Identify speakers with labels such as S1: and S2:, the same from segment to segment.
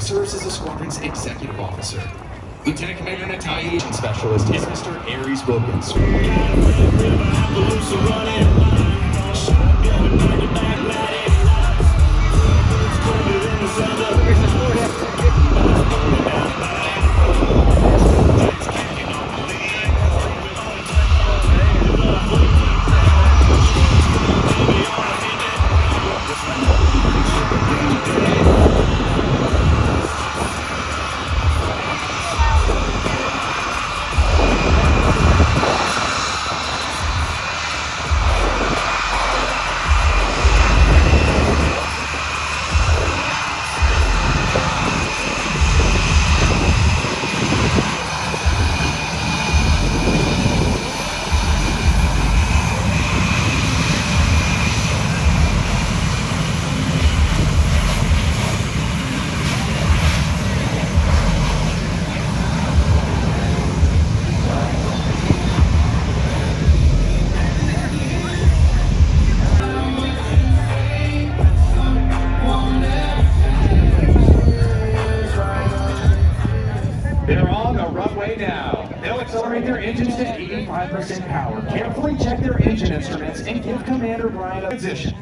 S1: serves as the squadron's executive officer. Lieutenant Commander Natalia Specialist is Mr. Aries Wilkins.
S2: They're on the runway now. They'll accelerate their engines to 85% power. Carefully check their engine instruments and give Commander Brian a position.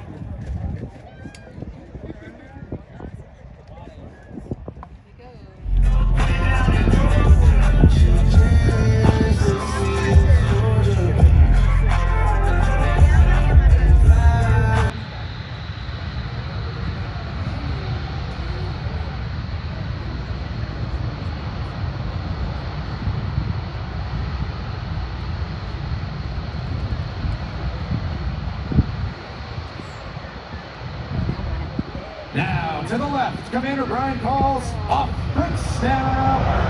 S2: Now, to the left, Commander Brian calls off bricks now.